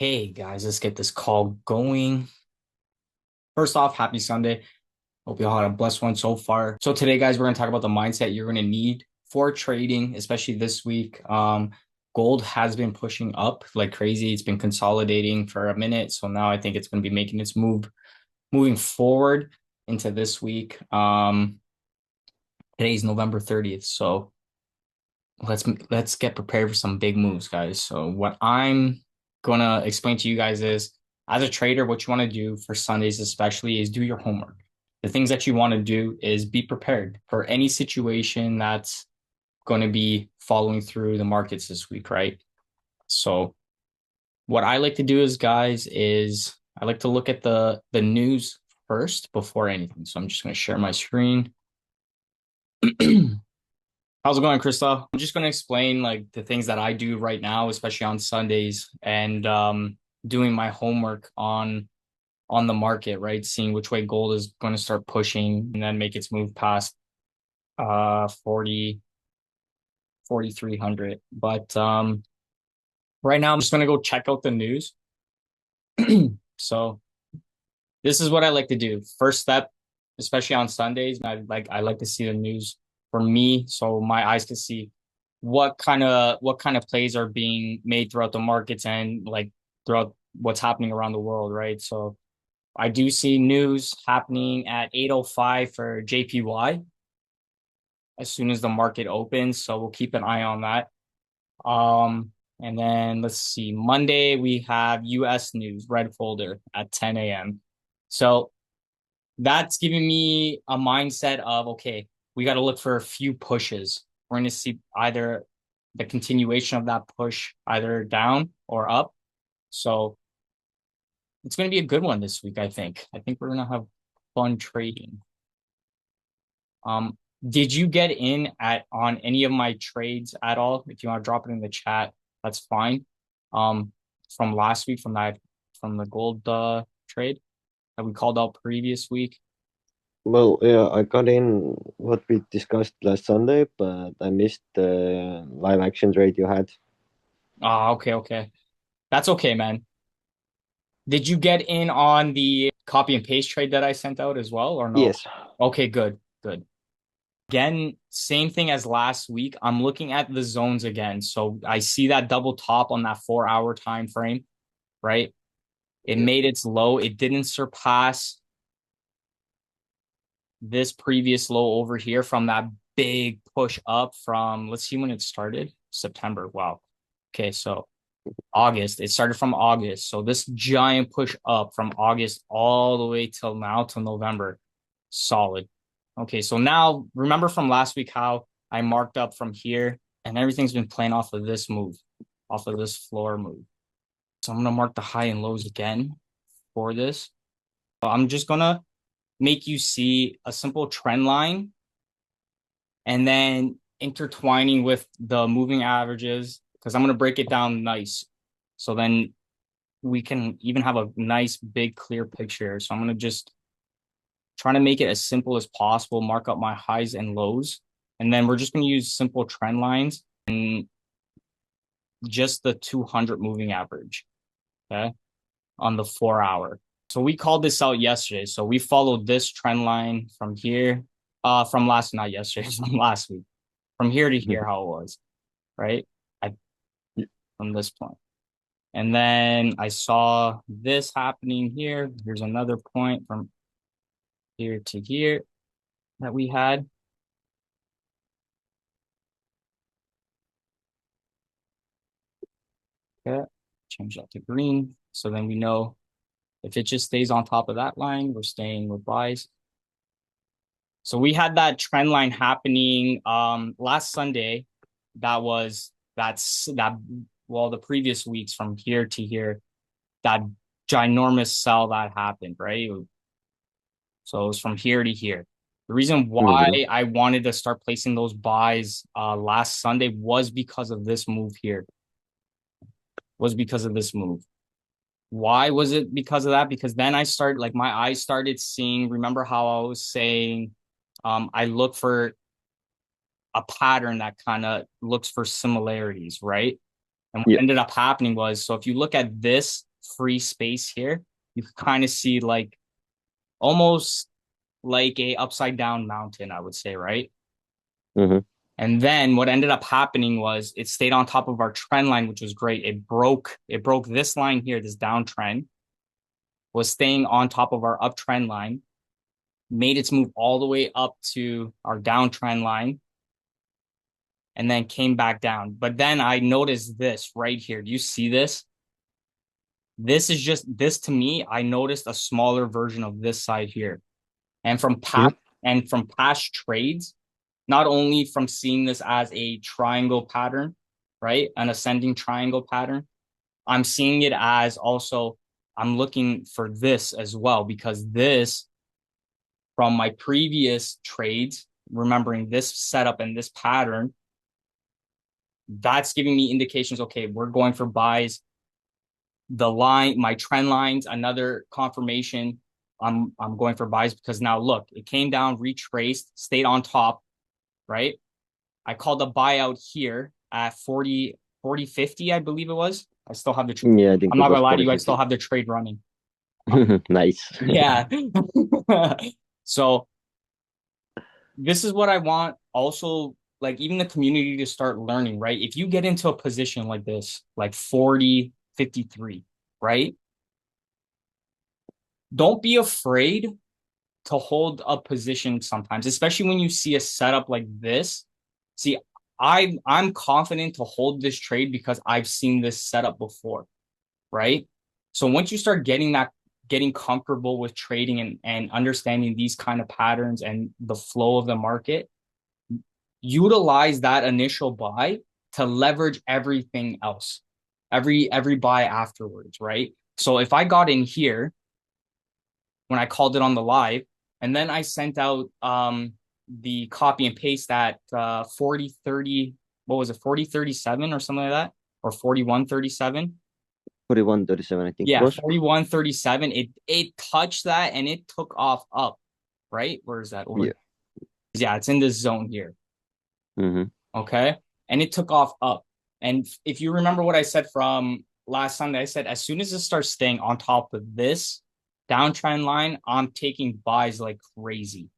Hey guys, let's get this call going. First off, happy Sunday. Hope you all had a blessed one so far. So today, guys, we're going to talk about the mindset you're going to need for trading, especially this week. Gold has been pushing up like crazy. It's been consolidating for a minute. So now I think it's going to be making its moving forward into this week. Today's November 30th. So let's get prepared for some big moves, guys. So what I'm gonna explain to you guys is, as a trader, what you want to do for Sundays especially is do your homework. The things that you want to do is be prepared for any situation that's going to be following through the markets this week, right? So what I like to do is, guys, is I like to look at the news first before anything. So I'm just going to share my screen. How's it going, Krista? I'm just going to explain like the things that I do right now, especially on Sundays, and doing my homework on the market, right? Seeing which way gold is going to start pushing and then make its move past 40 4,300. But right now I'm just going to go check out the news. So this is what I like to do. First step, especially on Sundays, I like to see the news for me, so my eyes can see what kind of plays are being made throughout the markets and like throughout what's happening around the world, right? So I do see news happening at 8:05 for JPY as soon as the market opens, so we'll keep an eye on that. And then let's see, Monday we have US news, red folder at 10 a.m. So that's giving me a mindset of, okay, we got to look for a few pushes. We're going to see either the continuation of that push, either down or up. So it's going to be a good one this week, I think. I think we're going to have fun trading. Um, did you get in at on any of my trades at all? If you want to drop it in the chat, that's fine. Um, from last week, from the gold trade that we called out previous week. Well, yeah, I got in what we discussed last Sunday, but I missed the live action trade you had. Ah, okay, okay. That's okay, man. Did you get in on the copy and paste trade that I sent out as well, or no? Yes. Okay, good, good. Again, same thing as last week. I'm looking at the zones again. So I see that double top on that 4 hour time frame, right? It Yeah. made its low. It didn't surpass this previous low over here from that big push up from, let's see when it started. September. Wow. Okay, so August. It started from August. So this giant push up from August all the way till now till November. Solid. Okay, so now remember from last week how I marked up from here and everything's been playing off of this move, off of this floor move. So I'm gonna mark the high and lows again for this. So I'm just gonna make you see a simple trend line and then intertwining with the moving averages because I'm gonna break it down nice. So then we can even have a nice big clear picture. So I'm gonna just try to make it as simple as possible, mark up my highs and lows, and then we're just gonna use simple trend lines and just the 200 moving average, okay, on the 4 hour. So we called this out yesterday. So we followed this trend line from here, from last, not yesterday, from last week, from here to here, how it was, right? I from this point. And then I saw this happening here. Here's another point from here to here that we had. Okay, change that to green. So then we know if it just stays on top of that line, we're staying with buys. So we had that trend line happening last Sunday. That's well, the previous weeks from here to here, that ginormous sell that happened, right? So it was from here to here. The reason Mhm. why I wanted to start placing those buys last Sunday was because of this move here. Was because of this move. Why was it because of that? Because then I started, like, my eyes started seeing. Remember how I was saying, I look for a pattern that kind of looks for similarities, right? And what Yeah. ended up happening was, so if you look at this free space here, you can kind of see like almost like a upside down mountain, I would say, right? Mm-hmm. And then what ended up happening was it stayed on top of our trend line, which was great. It broke this line here, this downtrend, was staying on top of our uptrend line, made its move all the way up to our downtrend line, and then came back down. But then I noticed this right here. Do you see this? This is just this to me. I noticed a smaller version of this side here. And from Yeah. past and from past trades, not only from seeing this as a triangle pattern, right? An ascending triangle pattern, I'm seeing it as also I'm looking for this as well because this from my previous trades, remembering this setup and this pattern, that's giving me indications. Okay, we're going for buys. The line, my trend lines, another confirmation. I'm going for buys because now look, it came down, retraced, stayed on top, right? I called a buyout here at 40 50, I believe it was. I still have the. Yeah, I think I'm it not was gonna lie to you. I still 40-50. have the trade running. Nice. Yeah. So this is what I want. Also, like even the community to start learning, right? If you get into a position like this, like 40 53, right? Don't be afraid to hold a position sometimes, especially when you see a setup like this. See, I'm confident to hold this trade because I've seen this setup before, right? So once you start getting comfortable with trading and understanding these kind of patterns and the flow of the market, utilize that initial buy to leverage everything else, every buy afterwards, right? So if I got in here when I called it on the live, and then I sent out the copy and paste at 40 30, what was it, 40 37 or something like that, or 41 37. 41-37, I think it Yeah, was. 41 37. It touched that and it took off up, right? Where is that over? Yeah. Yeah, it's in this zone here. Mm-hmm. Okay. And it took off up. And if you remember what I said from last Sunday, I said as soon as it starts staying on top of this downtrend line, I'm taking buys like crazy.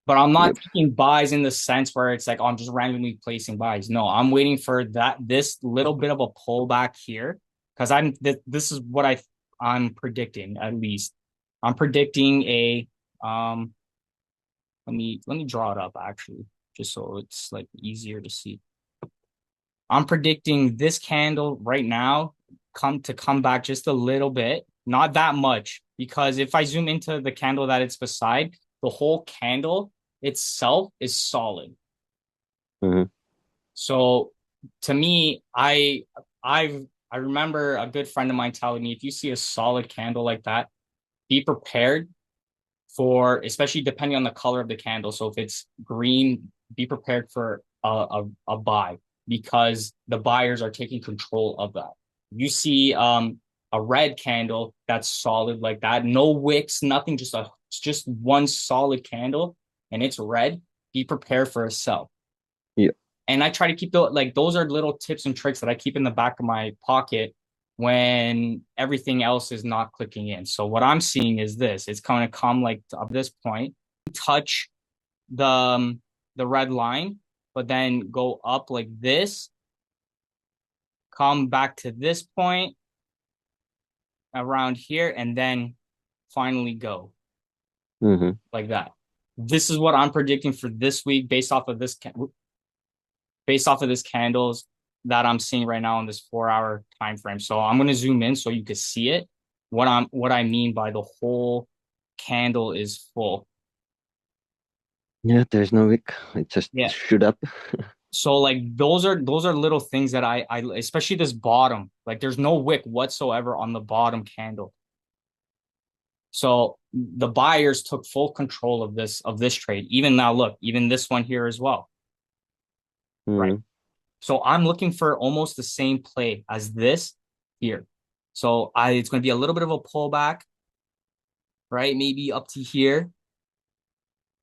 But I'm not Yep. taking buys in the sense where it's like, oh, I'm just randomly placing buys. No, I'm waiting for this little bit of a pullback here because this is what I'm predicting at least. I'm predicting a um let me draw it up actually, just so it's like easier to see. I'm predicting this candle right now come back just a little bit, not that much, because if I zoom into the candle that it's beside, the whole candle itself is solid. Mm-hmm. So to me, I remember a good friend of mine telling me if you see a solid candle like that, be prepared for, especially depending on the color of the candle. So if it's green, be prepared for a buy because the buyers are taking control of that. You see a red candle that's solid like that, no wicks, nothing, just one solid candle, and it's red. Be prepared for a sell. Yeah. And I try to keep those are little tips and tricks that I keep in the back of my pocket when everything else is not clicking in. So what I'm seeing is this. It's going to come like to this point, touch the red line, but then go up like this, come back to this point around here, and then finally go Mm-hmm. like that. This is what I'm predicting for this week based off of this candles that I'm seeing right now in this 4 hour time frame. So I'm going to zoom in so you can see it. What I mean by the whole candle is full. Yeah, there's no wick. It just Yeah. shoot up. So like those are little things that I especially this bottom, like there's no wick whatsoever on the bottom candle. So the buyers took full control of this trade. Even now, look, even this one here as well, right? Mm-hmm. So I'm looking for almost the same play as this here. So it's going to be a little bit of a pullback, right? Maybe up to here,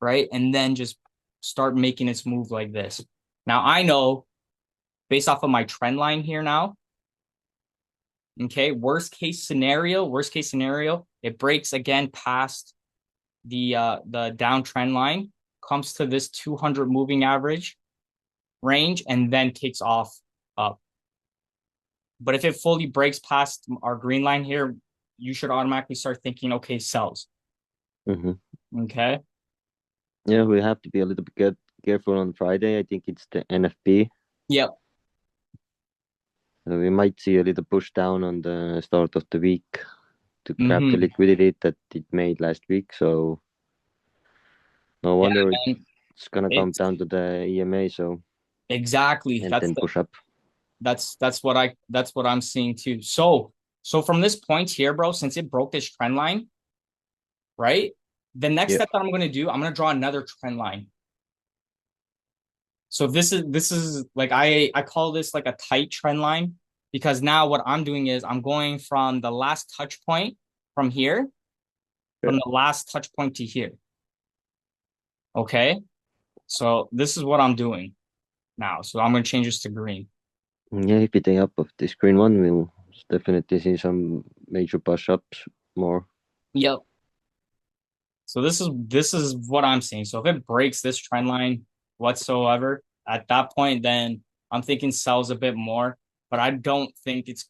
right? And then just start making its move like this. Now I know based off of my trend line here now, Okay, worst case scenario, it breaks again past the downtrend line, comes to this 200 moving average range, and then takes off up. But if it fully breaks past our green line here, you should automatically start thinking, okay, sells. Hmm. Okay. Yeah, we have to be a little bit careful on Friday. I think it's the NFP. Yep. So we might see a little push down on the start of the week to grab the Mm-hmm. liquidity that it made last week. So no Yeah, wonder man. it's gonna come It's down to the EMA. So exactly and then push up. that's what I'm seeing too. So from this point here, bro, since it broke this trend line, right? The next Yeah. step that I'm gonna do, I'm gonna draw another trend line. So this is like I call this like a tight trend line because now what I'm doing is I'm going from the last touch point from here, Yeah. from the last touch point to here. Okay. So this is what I'm doing now. So I'm gonna change this to green. Yeah, if we take up of the screen one, we'll definitely see some major push ups more. Yep. So this is what I'm seeing. So if it breaks this trend line whatsoever, at that point, then I'm thinking sells a bit more, but I don't think it's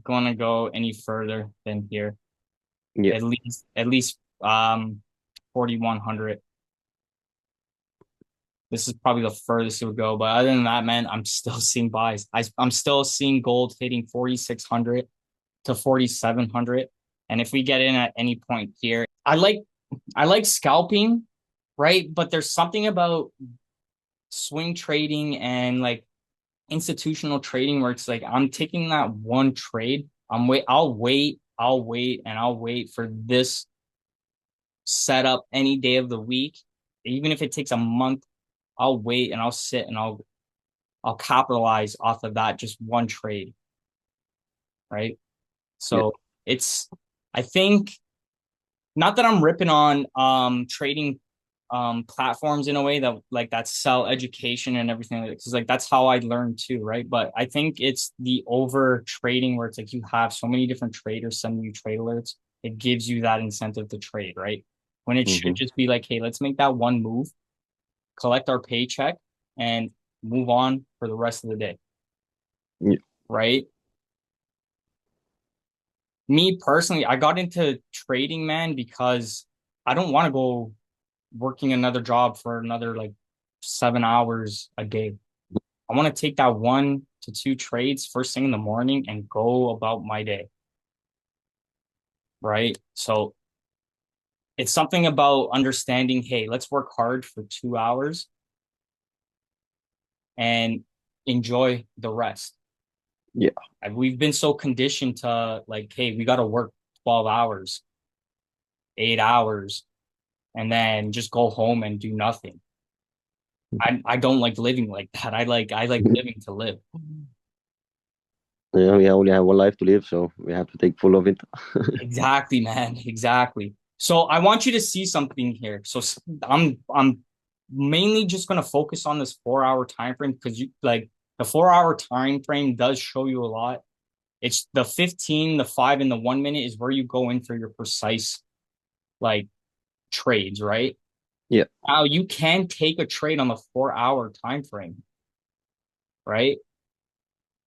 gonna go any further than here. Yeah. At least 4100. This is probably the furthest it would go. But other than that, man, I'm still seeing buys. I'm still seeing gold hitting 4600 to 4700. And if we get in at any point here, I like scalping, right? But there's something about swing trading and like institutional trading where it's like I'm taking that one trade. I'll wait for this setup any day of the week. Even if it takes a month, I'll wait and I'll sit and I'll capitalize off of that just one trade, right? Yeah. So it's I think not that I'm ripping on trading platforms in a way that like that sell education and everything like because like that's how I learned too, right? But I think it's the over trading where it's like you have so many different traders sending you trade alerts, it gives you that incentive to trade, right? When it should Hmm. just be like, hey, let's make that one move, collect our paycheck, and move on for the rest of the day, Yeah. right? Me personally, I got into trading, man, because I don't want to go working another job for another like 7 hours a day. I want to take that 1 to 2 trades first thing in the morning and go about my day, right? So it's something about understanding, hey, let's work hard for 2 hours and enjoy the rest. Yeah. And we've been so conditioned to like, hey, we got to work 12 hours, 8 hours, and then just go home and do nothing. I don't like living like that. I like living to live. Yeah, we only have one life to live, so we have to take full of it. Exactly, man. Exactly. So I want you to see something here. So I'm mainly just gonna focus on this 4 hour time frame because you like the 4 hour time frame does show you a lot. It's the 15, the 5, and the 1 minute is where you go in for your precise like trades, right? Yeah. Now you can take a trade on the 4 hour time frame, right?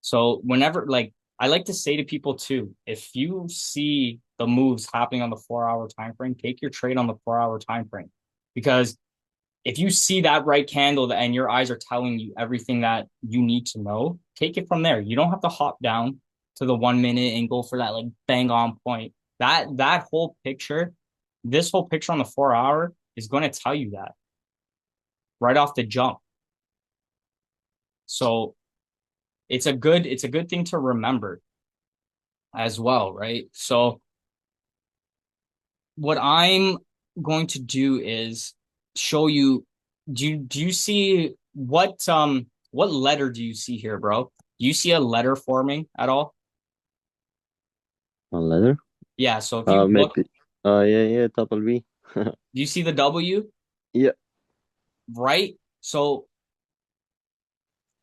So whenever like I like to say to people too, if you see the moves happening on the 4 hour time frame, take your trade on the 4 hour time frame. Because if you see that right candle and your eyes are telling you everything that you need to know, take it from there. You don't have to hop down to the 1 minute and go for that like bang on point. That whole picture, this whole picture on the 4 hour is going to tell you that right off the jump. So it's a good thing to remember as well, right? So what I'm going to do is show you. Do you see what letter do you see here, bro? Do you see a letter forming at all? On leather. Yeah, so if you look, Maybe. Yeah, yeah, double V. do you see the W, Yeah. right? So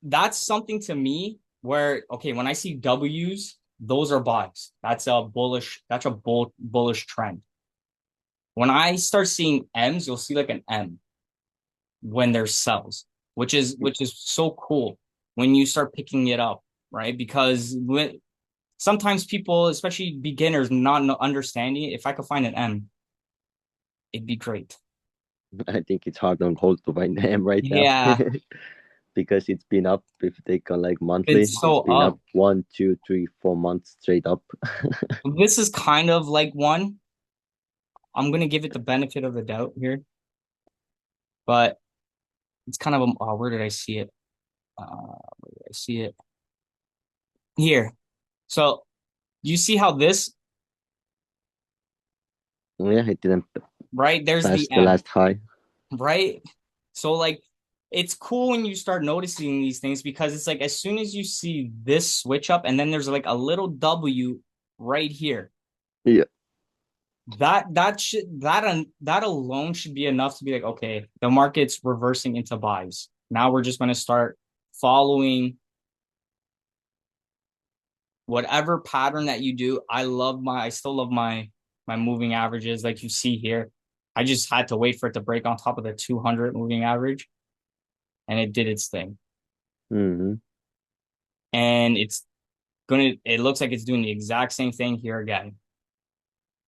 that's something to me where okay, when I see W's, those are buys. That's a bullish trend. When I start seeing M's, you'll see like an M when there's sells, which is so cool when you start picking it up, right? Because sometimes people, especially beginners, not understanding it, if I could find an M, it'd be great. I think it's hard on hold to find them right now. Yeah, Because it's been up. If they take on like been monthly, so it's been up up. 1, 2, 3, 4 months straight up. This is kind of like one. I'm gonna give it the benefit of the doubt here, but it's kind of a, oh, where did I see it? Where did I see it? Here. So you see how this, Yeah, it didn't right? There's pass the the M, last high. right? So like it's cool when you start noticing these things because it's like as soon as you see this switch up and then there's like a little W right here. Yeah. That alone should be enough to be like, okay, the market's reversing into buys. Now we're just gonna start following whatever pattern that you do. I still love my moving averages like you see here. I just had to wait for it to break on top of the 200 moving average and it did its thing. Mm-hmm. And it looks like it's doing the exact same thing here again.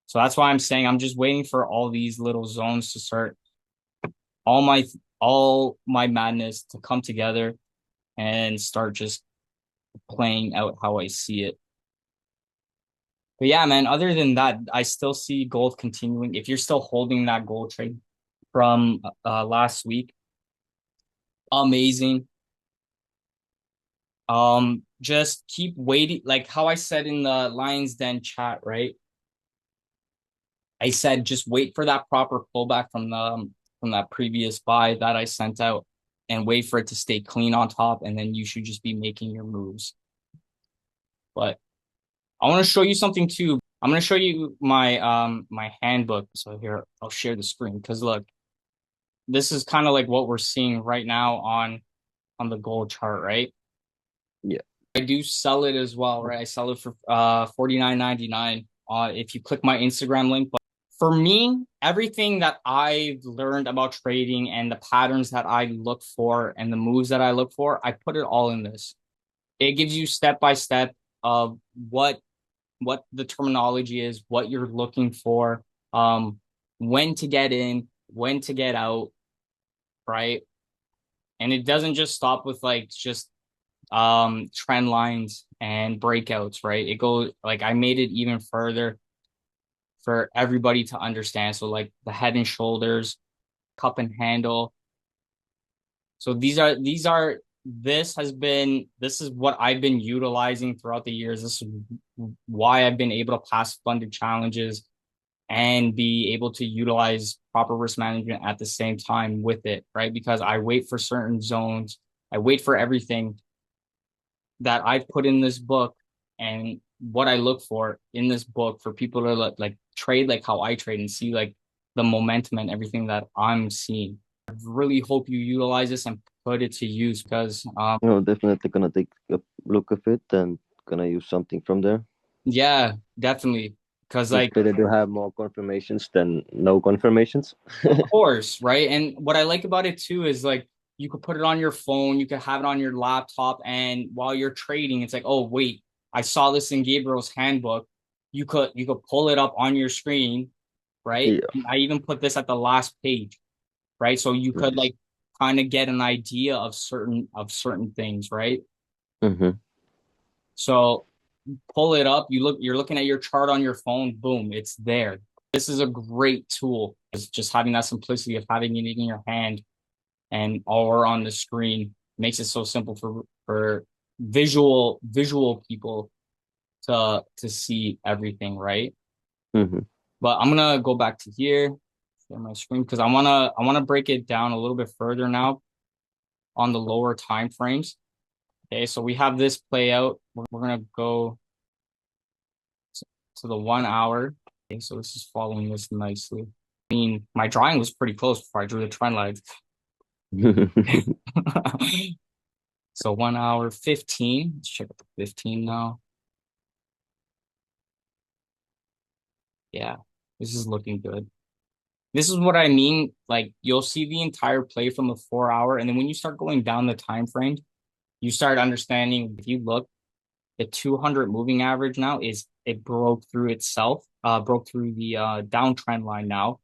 So that's why I'm saying I'm just waiting for all these little zones to start all my all my madness to come together and start just playing out how I see it. But yeah, man, other than that, I still see gold continuing. If you're still holding that gold trade from last week, amazing. Just keep waiting, like how I said in the Lions Den chat, right? I said just wait for that proper pullback from that previous buy that I sent out and wait for it to stay clean on top, and then you should just be making your moves. But I want to show you something too. I'm gonna show you my handbook. So here, I'll share the screen because look, this is kind of like what we're seeing right now on the gold chart, right? Yeah. I do sell it as well, right? I sell it for 49.99 if you click my Instagram link. But for me, everything that I've learned about trading and the patterns that I look for and the moves that I look for, I put it all in this. It gives you step by step of what the terminology is, what you're looking for, when to get in, when to get out, right? And it doesn't just stop with like just trend lines and breakouts, right? It goes like I made it even further for everybody to understand. So like the head and shoulders, cup and handle. So this is what I've been utilizing throughout the years. This is why I've been able to pass funded challenges and be able to utilize proper risk management at the same time with it, right? Because I wait for certain zones, I wait for everything that I put in this book and what I look for in this book for people to like trade like how I trade and see like the momentum and everything that I'm seeing. I really hope you utilize this and put it to use because No, definitely gonna take a look at it and gonna use something from there. yeah, definitely. Because It's like better to have more confirmations than no confirmations. of course, right? And what I like about it too is like you could put it on your phone, you could have it on your laptop, and while you're trading, it's like, oh wait, I saw this in Gabriel's handbook. You could pull it up on your screen, right? Yeah. And I even put this at the last page, right? So you could Nice. like kind of get an idea of certain things, right? Mm-hmm. So pull it up, you're looking at your chart on your phone, boom, it's there. This is a great tool. It's just having that simplicity of having it in your hand and or on the screen makes it so simple for visual people to see everything, right? Mm-hmm. But I'm gonna go back to here, share my screen because I wanna break it down a little bit further now on the lower time frames. Okay, so we have this play out. We're gonna go to the 1 hour. Okay, so this is following this nicely. I mean, my drawing was pretty close before I drew the trend lines. So 1 hour 15. Let's check out the 15 now. Yeah, this is looking good. This is what I mean. Like you'll see the entire play from the 4 hour, and then when you start going down the time frame, you start understanding. If you look, the 200 moving average now is it broke through itself, broke through the downtrend line now.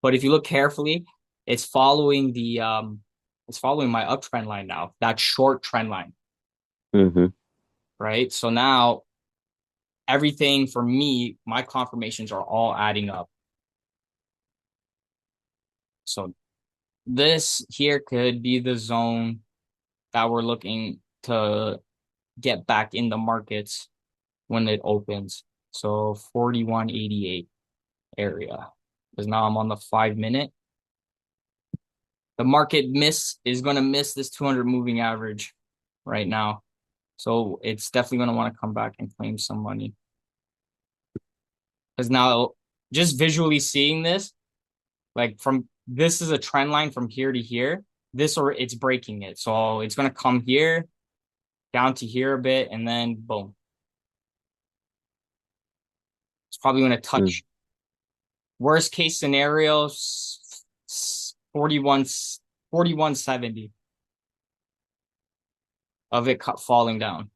But if you look carefully, it's following it's following my uptrend line now, that short trend line, Mm-hmm. right? So now everything for me, my confirmations are all adding up. So this here could be the zone that we're looking to get back in the markets when it opens. So 41.88 area. Because now I'm on the 5 minute. The market miss is going to miss this 200 moving average right now. So it's definitely going to want to come back and claim some money. Because now, just visually seeing this, like from this is a trend line from here to here. This or it's breaking it. So it's going to come here, down to here a bit, and then boom. It's probably going to Mm. touch worst case scenario 41, 41.70 of it falling down.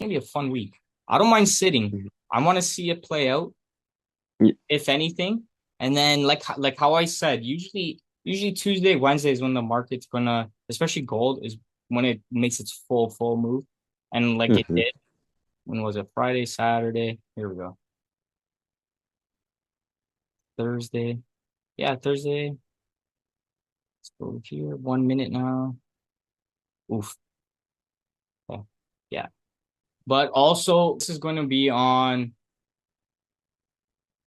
Maybe a fun week. I don't mind sitting. I want to see it play out, Yeah. if anything. And then like how I said, usually Tuesday, Wednesday is when the market's gonna, especially gold, is when it makes its full move. And like it Mm-hmm. did. When was it? Friday, Saturday. Here we go. Thursday. Yeah, Thursday. Let's go here. 1 minute now. Oof. Okay. Yeah. But also this is going to be on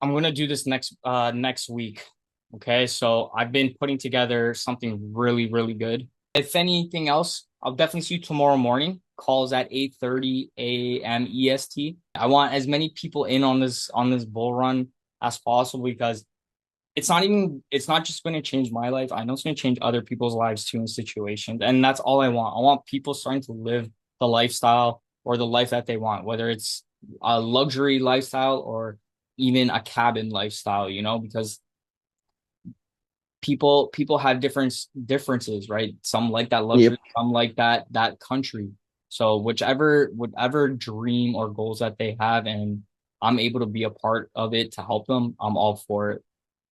I'm gonna do this next week. Okay, so I've been putting together something really good. If anything else, I'll definitely see you tomorrow morning. Calls at 8:30 a.m. EST. I want as many people in on this bull run as possible because it's not just going to change my life. I know it's going to change other people's lives too in situations. And that's all I want. I want people starting to live the lifestyle or the life that they want, whether it's a luxury lifestyle or even a cabin lifestyle, because people have differences, right? Some like that Yep. luxury, some like that country. So whatever dream or goals that they have and I'm able to be a part of it to help them, I'm all for it.